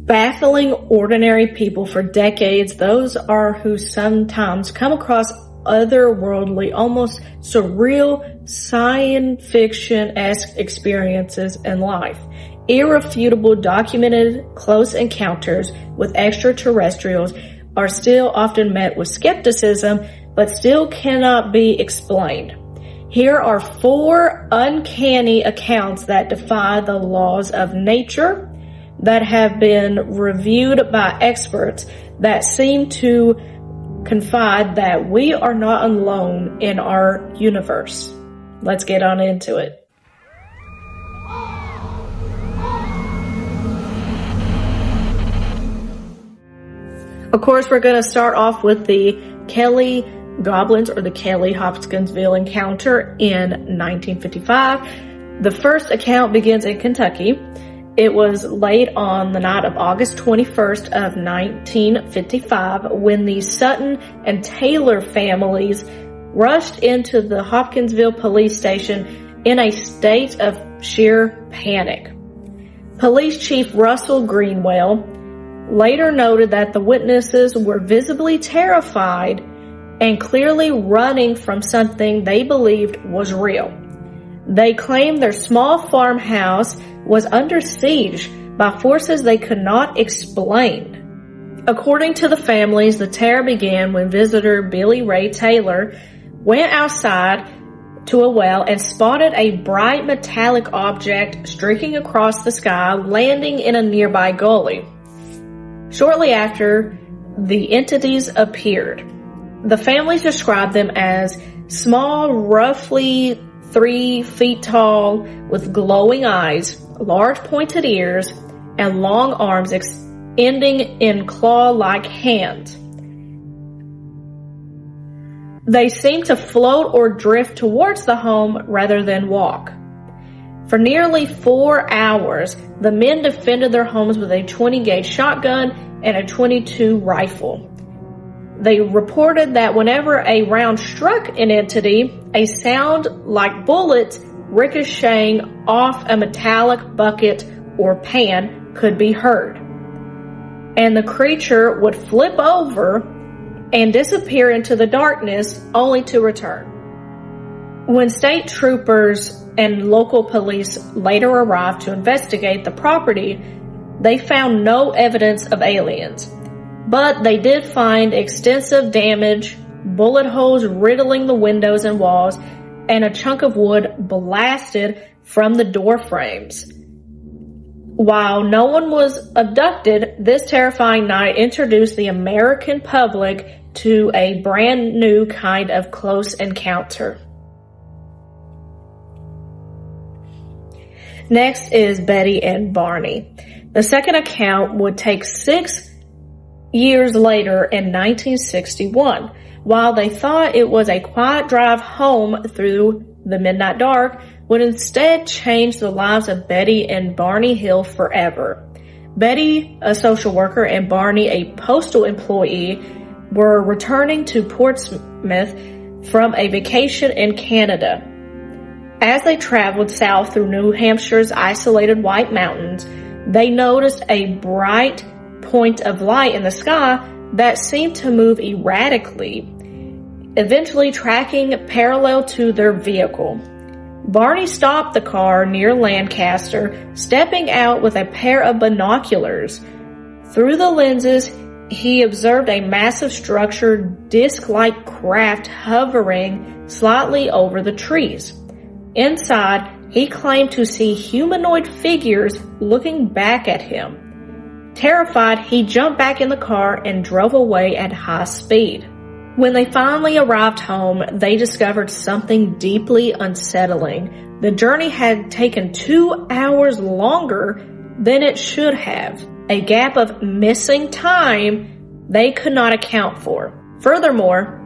Baffling ordinary people for decades, those are who sometimes come across otherworldly, almost surreal, science fiction-esque experiences in life. Irrefutable, documented close encounters with extraterrestrials are still often met with skepticism, but still cannot be explained. Here are 4 uncanny accounts that defy the laws of nature, that have been reviewed by experts, that seem to confide that we are not alone in our universe. Let's get on into it. Of course, we're going to start off with the Kelly Goblins, or the Kelly Hopkinsville encounter in 1955. The first account begins in Kentucky. It was late on the night of August 21st of 1955 when the Sutton and Taylor families rushed into the Hopkinsville police station in a state of sheer panic. Police Chief Russell Greenwell later noted that the witnesses were visibly terrified and clearly running from something they believed was real. They claimed their small farmhouse was under siege by forces they could not explain. According to the families, the terror began when visitor Billy Ray Taylor went outside to a well and spotted a bright metallic object streaking across the sky, landing in a nearby gully. Shortly after, the entities appeared. The families described them as small, roughly 3 feet tall, with glowing eyes, large pointed ears, and long arms ending in claw-like hands. They seemed to float or drift towards the home rather than walk. For nearly 4 hours, the men defended their homes with a 20-gauge shotgun and a .22 rifle. They reported that whenever a round struck an entity, a sound like bullets ricocheting off a metallic bucket or pan could be heard, and the creature would flip over and disappear into the darkness, only to return. When state troopers and local police later arrived to investigate the property, they found no evidence of aliens, but they did find extensive damage, bullet holes riddling the windows and walls, and a chunk of wood blasted from the door frames. While no one was abducted, this terrifying night introduced the American public to a brand new kind of close encounter. Next is Betty and Barney. The second account would take 6 years later in 1961. While they thought it was a quiet drive home through the midnight dark, would instead change the lives of Betty and Barney Hill forever. Betty, a social worker, and Barney, a postal employee, were returning to Portsmouth from a vacation in Canada. As they traveled south through New Hampshire's isolated White Mountains, they noticed a bright point of light in the sky that seemed to move erratically, eventually tracking parallel to their vehicle. Barney stopped the car near Lancaster, stepping out with a pair of binoculars. Through the lenses, he observed a massive structured disc-like craft hovering slightly over the trees. Inside, he claimed to see humanoid figures looking back at him. Terrified, he jumped back in the car and drove away at high speed. When they finally arrived home, they discovered something deeply unsettling. The journey had taken 2 hours longer than it should have, a gap of missing time they could not account for. Furthermore,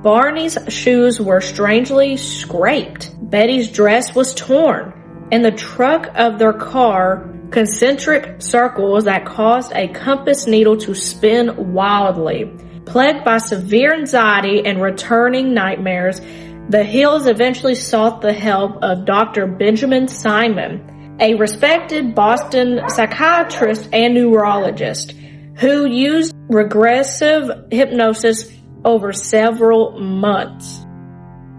Barney's shoes were strangely scraped. Betty's dress was torn, and the truck of their car concentric circles that caused a compass needle to spin wildly. Plagued by severe anxiety and returning nightmares, the Hills eventually sought the help of Dr. Benjamin Simon, a respected Boston psychiatrist and neurologist who used regressive hypnosis over several months.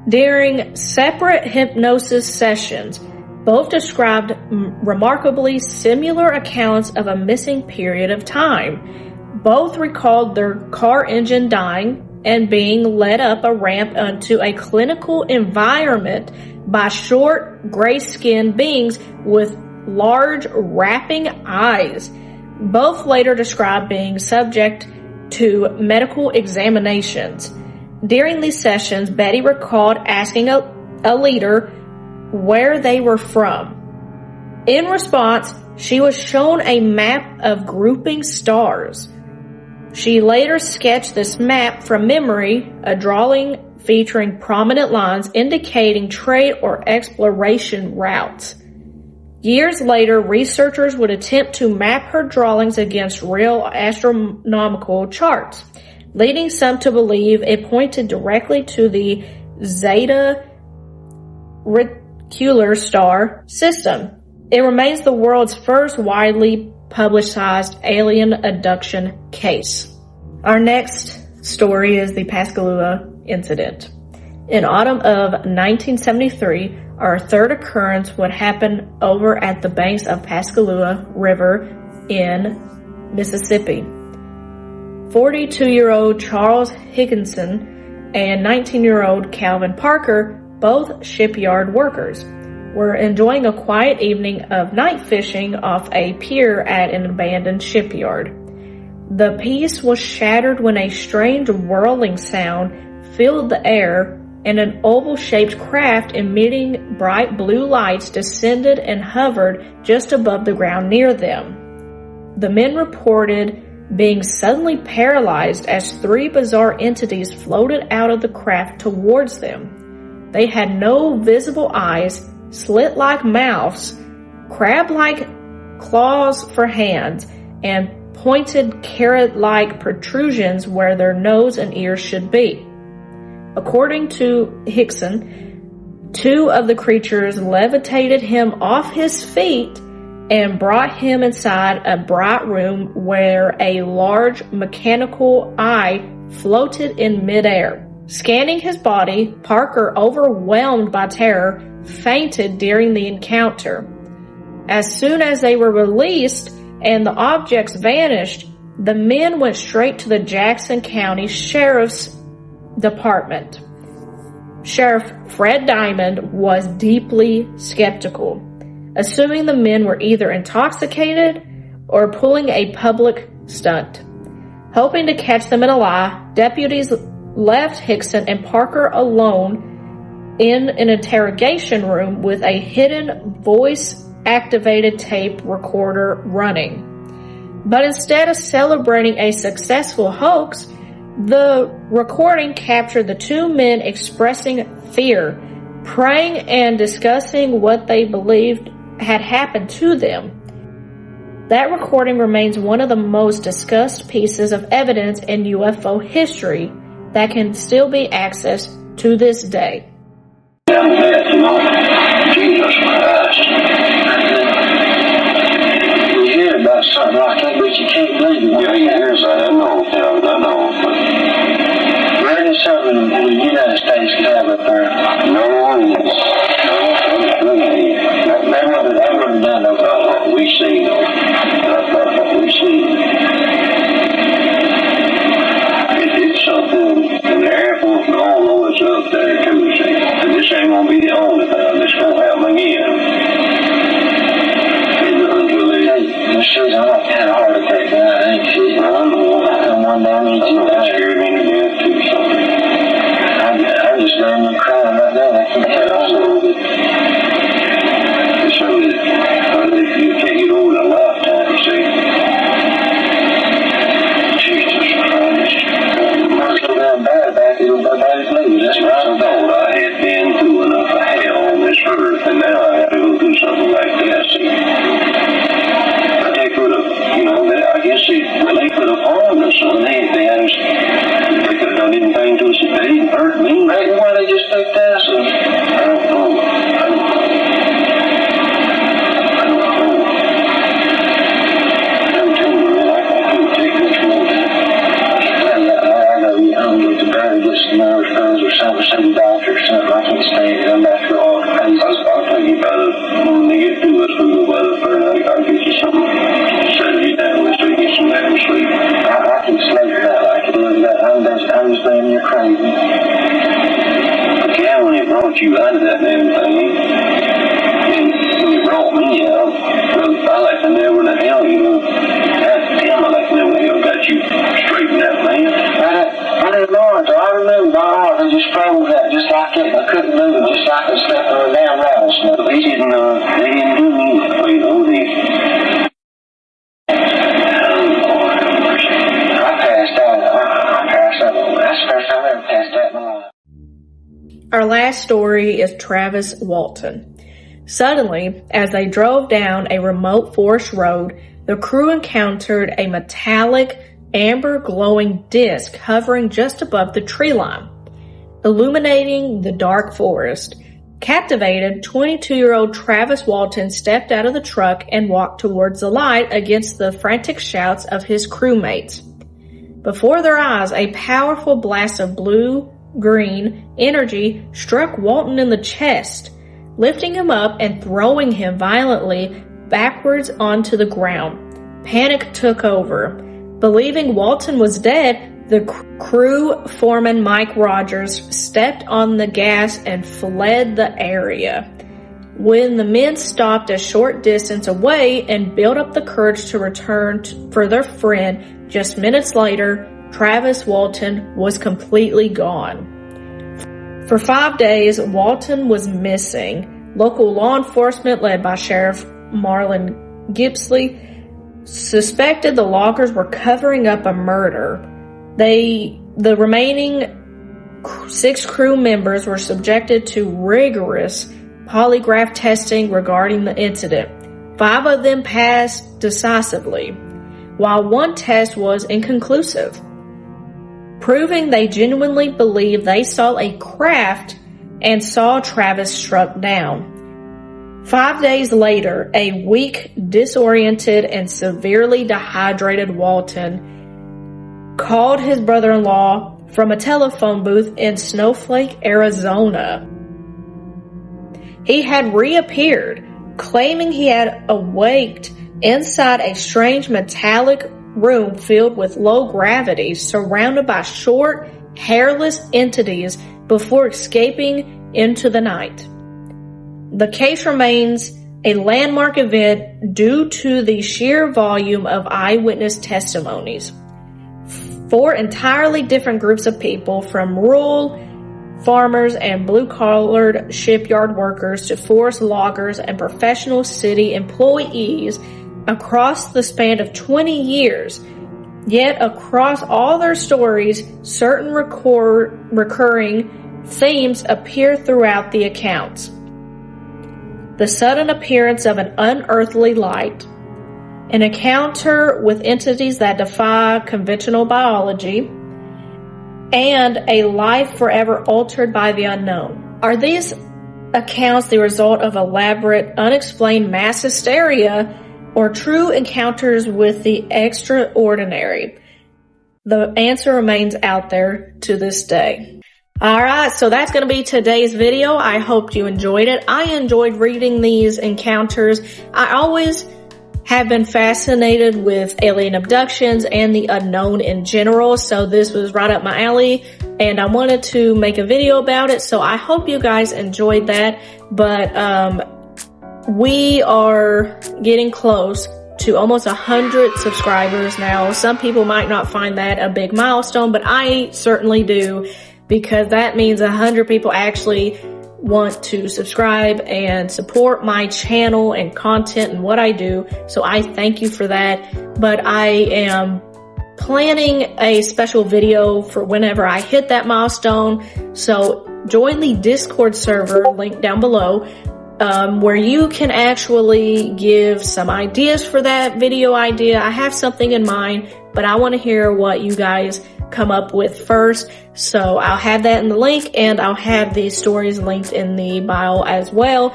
During separate hypnosis sessions, both described remarkably similar accounts of a missing period of time. Both recalled their car engine dying and being led up a ramp onto a clinical environment by short, gray-skinned beings with large, wrapping eyes. Both later described being subject to medical examinations. During these sessions, Betty recalled asking a leader where they were from. In response, she was shown a map of grouping stars. She later sketched this map from memory, a drawing featuring prominent lines indicating trade or exploration routes. Years later, researchers would attempt to map her drawings against real astronomical charts, leading some to believe it pointed directly to the Zeta Reticuli star system. It remains the world's first widely publicized alien abduction case. Our next story is the Pascagoula incident. In autumn of 1973, our third occurrence would happen over at the banks of Pascagoula River in Mississippi. 42-year-old Charles Higginson and 19-year-old Calvin Parker, both shipyard workers, were enjoying a quiet evening of night fishing off a pier at an abandoned shipyard. The peace was shattered when a strange whirling sound filled the air and an oval-shaped craft emitting bright blue lights descended and hovered just above the ground near them. The men reported being suddenly paralyzed as three bizarre entities floated out of the craft towards them. They had no visible eyes, slit-like mouths, crab-like claws for hands, and pointed carrot-like protrusions where their nose and ears should be. According to Hickson, two of the creatures levitated him off his feet and brought him inside a bright room where a large mechanical eye floated in midair. Scanning his body, Parker, overwhelmed by terror, fainted during the encounter. As soon as they were released and the objects vanished, the men went straight to the Jackson County Sheriff's Department. Sheriff Fred Diamond was deeply skeptical, assuming the men were either intoxicated or pulling a public stunt. Hoping to catch them in a lie, deputies left Hickson and Parker alone in an interrogation room with a hidden voice-activated tape recorder running. But instead of celebrating a successful hoax, the recording captured the two men expressing fear, praying and discussing what they believed had happened to them. That recording remains one of the most discussed pieces of evidence in UFO history that can still be accessed to this day. Jesus Christ. You hear about something like that, but you can't believe it. Yeah, you hear that. I know. Where is something the United States could have up there? They wouldn't have done about what we see. It's something, and the Air Force and all know it's up there too, see. And this ain't gonna be the only time this gonna happen again. This is all kind of hard to take down, ain't she? I know. Come one down each and that scared me to death too, so. I'm just letting you crying right now. I can't tell you that. It's something that you can't get over in a lifetime, you see. Jesus Christ. What's so damn bad about it? Nobody's believe. That's what I thought. I had been through enough of hell on this earth, and now I have to go through something like that, see. They could have, I guess they could have harmed us. So they could have done anything to us if they didn't hurt me. Maybe why they just take that? So, I don't know. brought you out of that damn thing. And when you brought me out, well, I like to know where the hell you know. God damn, I like to know where the hell got you straightened out, man. I didn't know it, so I remember my heart and just froze that, just like it. I couldn't move, just like I stepped on a damn rattlesnake. They didn't do me that way, though. Our last story is Travis Walton. Suddenly, as they drove down a remote forest road, the crew encountered a metallic, amber glowing disc hovering just above the tree line, illuminating the dark forest. Captivated, 22-year-old Travis Walton stepped out of the truck and walked towards the light against the frantic shouts of his crewmates. Before their eyes, a powerful blast of blue-green energy struck Walton in the chest, lifting him up and throwing him violently backwards onto the ground. Panic took over. Believing Walton was dead, the crew foreman Mike Rogers stepped on the gas and fled the area. When the men stopped a short distance away and built up the courage to return for their friend, just minutes later, Travis Walton was completely gone. For 5 days, Walton was missing. Local law enforcement, led by Sheriff Marlon Gipsley, suspected the loggers were covering up a murder. The remaining 6 crew members were subjected to rigorous polygraph testing regarding the incident. 5 of them passed decisively, while 1 test was inconclusive, proving they genuinely believed they saw a craft and saw Travis struck down. 5 days later, a weak, disoriented, and severely dehydrated Walton called his brother-in-law from a telephone booth in Snowflake, Arizona. He had reappeared, claiming he had awaked inside a strange metallic room filled with low gravity, surrounded by short, hairless entities before escaping into the night. The case remains a landmark event due to the sheer volume of eyewitness testimonies. 4 entirely different groups of people, from rural farmers and blue-collared shipyard workers to forest loggers and professional city employees, across the span of 20 years. Yet across all their stories, certain recurring themes appear throughout the accounts. The sudden appearance of an unearthly light, an encounter with entities that defy conventional biology, and a life forever altered by the unknown. Are these accounts the result of elaborate, unexplained mass hysteria, or true encounters with the extraordinary? The answer remains out there to this day. Alright, so that's going to be today's video. I hope you enjoyed it. I enjoyed reading these encounters. I always have been fascinated with alien abductions and the unknown in general, so this was right up my alley, and I wanted to make a video about it, so I hope you guys enjoyed that. But we are getting close to almost 100 subscribers now. Some people might not find that a big milestone, but I certainly do, because that means 100 people actually want to subscribe and support my channel and content and what I do. So I thank you for that. But I am planning a special video for whenever I hit that milestone. So join the Discord server, link down below, where you can actually give some ideas for that video idea. I have something in mind, but I want to hear what you guys come up with first. So I'll have that in the link, and I'll have these stories linked in the bio as well.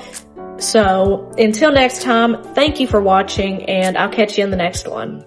So until next time, thank you for watching, and I'll catch you in the next one.